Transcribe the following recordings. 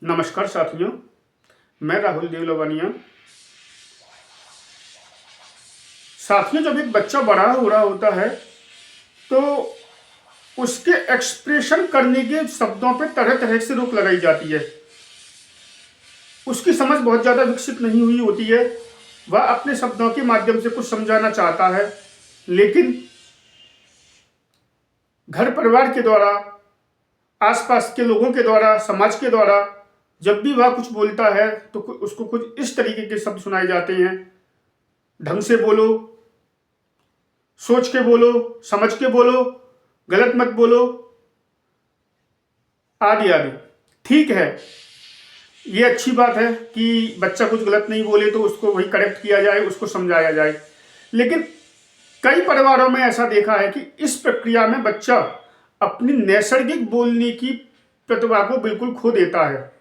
नमस्कार साथियों, मैं राहुल देव लवानिया। साथियों, जब एक बच्चा बड़ा हो रहा होता है तो उसके एक्सप्रेशन करने के शब्दों पे तरह तरह से रोक लगाई जाती है। उसकी समझ बहुत ज़्यादा विकसित नहीं हुई होती है। वह अपने शब्दों के माध्यम से कुछ समझाना चाहता है, लेकिन घर परिवार के द्वारा, आसपास के लोगों के द्वारा, समाज के द्वारा जब भी वह कुछ बोलता है तो उसको कुछ इस तरीके के शब्द सुनाए जाते हैं। ढंग से बोलो, सोच के बोलो, समझ के बोलो, गलत मत बोलो, आदि आदि। ठीक है, ये अच्छी बात है कि बच्चा कुछ गलत नहीं बोले तो उसको वही करेक्ट किया जाए, उसको समझाया जाए। लेकिन कई परिवारों में ऐसा देखा है कि इस प्रक्रिया में बच्चा अपनी नैसर्गिक बोलने की प्रतिभा को बिल्कुल खो देता है।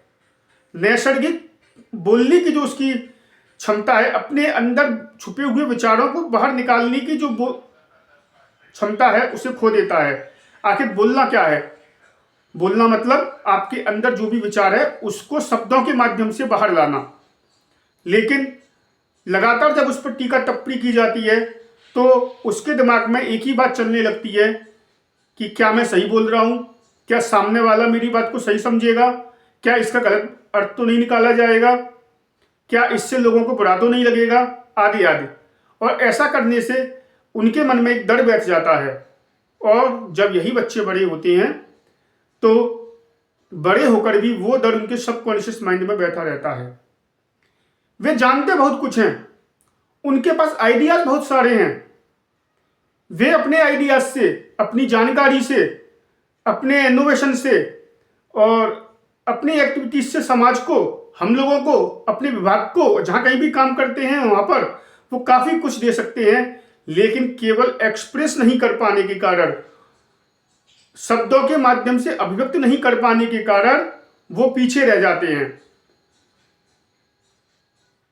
नैसर्गिक बोलने की जो उसकी क्षमता है, अपने अंदर छुपे हुए विचारों को बाहर निकालने की जो क्षमता है, उसे खो देता है। आखिर बोलना क्या है? बोलना मतलब आपके अंदर जो भी विचार है उसको शब्दों के माध्यम से बाहर लाना। लेकिन लगातार जब उस पर टीका टिप्पणी की जाती है तो उसके दिमाग में एक ही बात चलने लगती है कि क्या मैं सही बोल रहा हूँ, क्या सामने वाला मेरी बात को सही समझेगा, क्या इसका गलत अर्थ तो नहीं निकाला जाएगा, क्या इससे लोगों को बुरा तो नहीं लगेगा, आदि आदि। और ऐसा करने से उनके मन में एक डर बैठ जाता है। और जब यही बच्चे बड़े होते हैं तो बड़े होकर भी वो डर उनके सबकॉन्शियस माइंड में बैठा रहता है। वे जानते बहुत कुछ हैं, उनके पास आइडियाज बहुत सारे हैं। वे अपने आइडियाज से, अपनी जानकारी से, अपने इनोवेशन से और अपनी एक्टिविटीज से समाज को, हम लोगों को, अपने विभाग को, जहां कहीं भी काम करते हैं वहां पर वो काफी कुछ दे सकते हैं। लेकिन केवल एक्सप्रेस नहीं कर पाने के कारण, शब्दों के माध्यम से अभिव्यक्त नहीं कर पाने के कारण वो पीछे रह जाते हैं।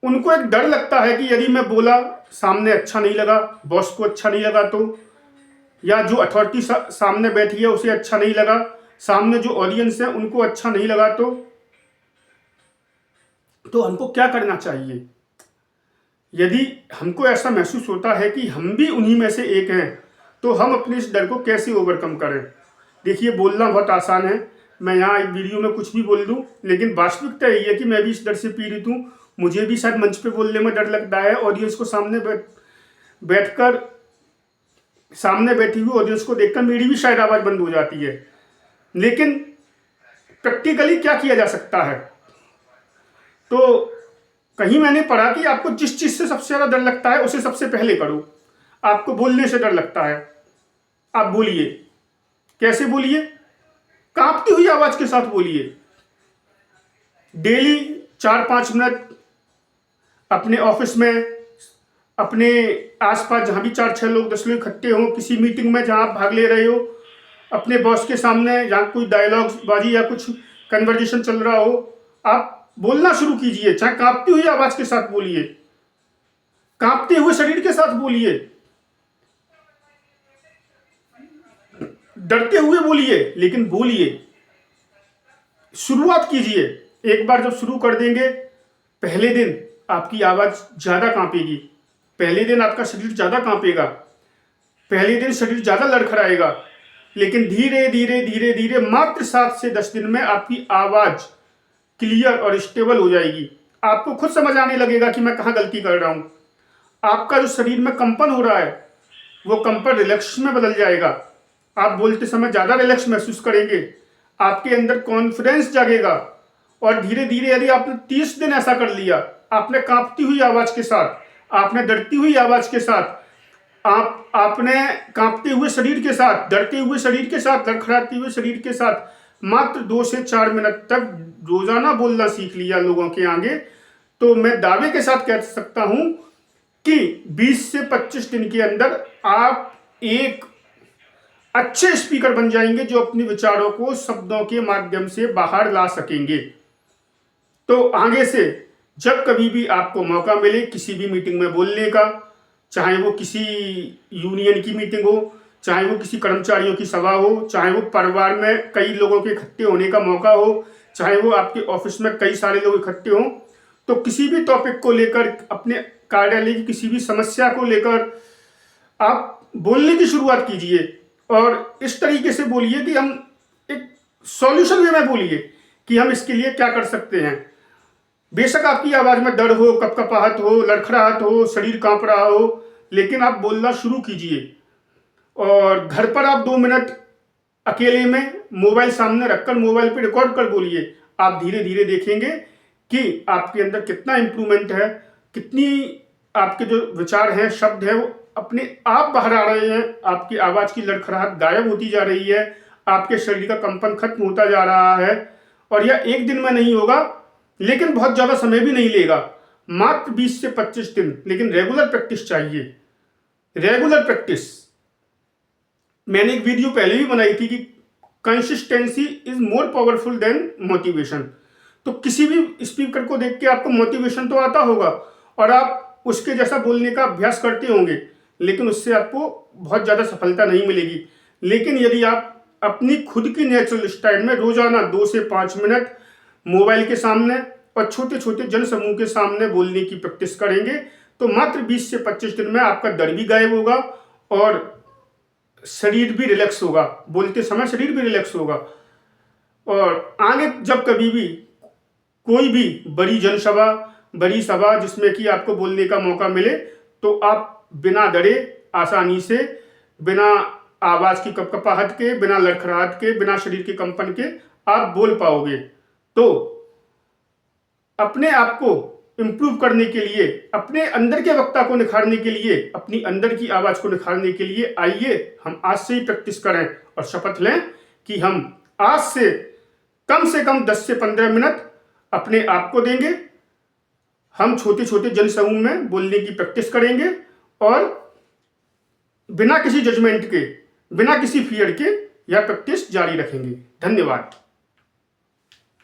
उनको एक डर लगता है कि यदि मैं बोला, सामने अच्छा नहीं लगा, बॉस को अच्छा नहीं लगा तो, या जो अथॉरिटी सामने बैठी है उसे अच्छा नहीं लगा, सामने जो ऑडियंस है उनको अच्छा नहीं लगा तो हमको क्या करना चाहिए? यदि हमको ऐसा महसूस होता है कि हम भी उन्हीं में से एक हैं तो हम अपने इस डर को कैसे ओवरकम करें? देखिए, बोलना बहुत आसान है, मैं यहाँ एक वीडियो में कुछ भी बोल दूँ, लेकिन वास्तविकता यही है कि मैं भी इस डर से पीड़ित हूँ। मुझे भी शायद मंच पे बोलने में डर लगता है। ऑडियंस को सामने बैठकर, सामने बैठी हुई ऑडियंस को देखकर मेरी भी शायद आवाज़ बंद हो जाती है। लेकिन प्रैक्टिकली क्या किया जा सकता है? तो कहीं मैंने पढ़ा कि आपको जिस चीज़ से सबसे ज़्यादा डर लगता है उसे सबसे पहले करो। आपको बोलने से डर लगता है, आप बोलिए। कैसे बोलिए? कांपती हुई आवाज़ के साथ बोलिए। डेली 4-5 मिनट अपने ऑफिस में, अपने आसपास जहाँ भी 4-6 लोग, 10 लोग इकट्ठे हों, किसी मीटिंग में जहाँ आप भाग ले रहे हो, अपने बॉस के सामने जहाँ कोई डायलॉग बाजी या कुछ कन्वर्जेशन चल रहा हो, आप बोलना शुरू कीजिए। चाहे कांपती हुई आवाज़ के साथ बोलिए, कांपते हुए शरीर के साथ बोलिए, डरते हुए बोलिए, लेकिन बोलिए। शुरुआत कीजिए। एक बार जब शुरू कर देंगे, पहले दिन आपकी आवाज़ ज़्यादा कांपेगी, पहले दिन आपका शरीर ज़्यादा कांपेगा, पहले दिन शरीर ज़्यादा लड़खड़ाएगा, लेकिन धीरे धीरे धीरे धीरे मात्र 7 से 10 दिन में आपकी आवाज़ क्लियर और स्टेबल हो जाएगी। आपको खुद समझ आने लगेगा कि मैं कहाँ गलती कर रहा हूँ। आपका जो शरीर में कंपन हो रहा है वो कंपन रिलैक्स में बदल जाएगा। आप बोलते समय ज़्यादा रिलैक्स महसूस करेंगे, आपके अंदर कॉन्फिडेंस जागेगा। और धीरे धीरे यदि आपने 30 दिन ऐसा कर लिया, आपने कांपती हुई आवाज़ के साथ, आपने डरती हुई आवाज़ के साथ, आपने कांपते हुए शरीर के साथ, डरते हुए शरीर के साथ, लड़खड़ाते हुए शरीर के साथ मात्र 2 से 4 मिनट तक रोजाना बोलना सीख लिया लोगों के आगे, तो मैं दावे के साथ कह सकता हूं कि 20 से 25 दिन के अंदर आप एक अच्छे स्पीकर बन जाएंगे जो अपने विचारों को शब्दों के माध्यम से बाहर ला सकेंगे। तो आगे से जब कभी भी आपको मौका मिले किसी भी मीटिंग में बोलने का, चाहे वो किसी यूनियन की मीटिंग हो, चाहे वो किसी कर्मचारियों की सभा हो, चाहे वो परिवार में कई लोगों के इकट्ठे होने का मौका हो, चाहे वो आपके ऑफिस में कई सारे लोग इकट्ठे हों, तो किसी भी टॉपिक को लेकर, अपने कार्यालय की किसी भी समस्या को लेकर आप बोलने की शुरुआत कीजिए और इस तरीके से बोलिए कि हम एक सॉल्यूशन वे में बोलिए कि हम इसके लिए क्या कर सकते हैं। बेशक आपकी आवाज़ में दर्द हो, कपकपाहट हो, लड़खड़ाहट हो, शरीर कांप रहा हो, लेकिन आप बोलना शुरू कीजिए। और घर पर आप 2 मिनट अकेले में मोबाइल सामने रखकर मोबाइल पे रिकॉर्ड कर बोलिए। आप धीरे धीरे देखेंगे कि आपके अंदर कितना इम्प्रूवमेंट है, कितनी आपके जो विचार हैं, शब्द हैं, वो अपने आप बाहर आ रहे हैं। आपकी आवाज़ की लड़खड़ाहट गायब होती जा रही है, आपके शरीर का कंपन खत्म होता जा रहा है। और यह एक दिन में नहीं होगा, लेकिन बहुत ज़्यादा समय भी नहीं लेगा, मात्र 20 से 25 दिन। लेकिन रेगुलर प्रैक्टिस चाहिए, रेगुलर प्रैक्टिस। मैंने एक वीडियो पहले भी बनाई थी कि consistency is more powerful than motivation. तो किसी भी स्पीकर को देख के आपको मोटिवेशन तो आता होगा और आप उसके जैसा बोलने का अभ्यास करते होंगे, लेकिन उससे आपको बहुत ज़्यादा सफलता नहीं मिलेगी। लेकिन यदि आप अपनी खुद की नेचुरल स्टाइल में रोजाना 2 से 5 मिनट मोबाइल के सामने और छोटे छोटे जन समूह के सामने बोलने की प्रैक्टिस करेंगे, तो मात्र 20 से 25 दिन में आपका डर भी गायब होगा और शरीर भी रिलैक्स होगा। बोलते समय शरीर भी रिलैक्स होगा। और आगे जब कभी भी कोई भी बड़ी जनसभा, बड़ी सभा जिसमें कि आपको बोलने का मौका मिले, तो आप बिना डरे, आसानी से, बिना आवाज़ की कपकपाहट के, बिना लड़खड़ाहट के, बिना शरीर के कंपन के आप बोल पाओगे। तो अपने आप को इम्प्रूव करने के लिए, अपने अंदर के वक्ता को निखारने के लिए, अपनी अंदर की आवाज़ को निखारने के लिए आइए हम आज से ही प्रैक्टिस करें और शपथ लें कि हम आज से कम 10 से 15 मिनट अपने आप को देंगे। हम छोटे छोटे जनसमूह में बोलने की प्रैक्टिस करेंगे और बिना किसी जजमेंट के, बिना किसी फियर के यह प्रैक्टिस जारी रखेंगे। धन्यवाद।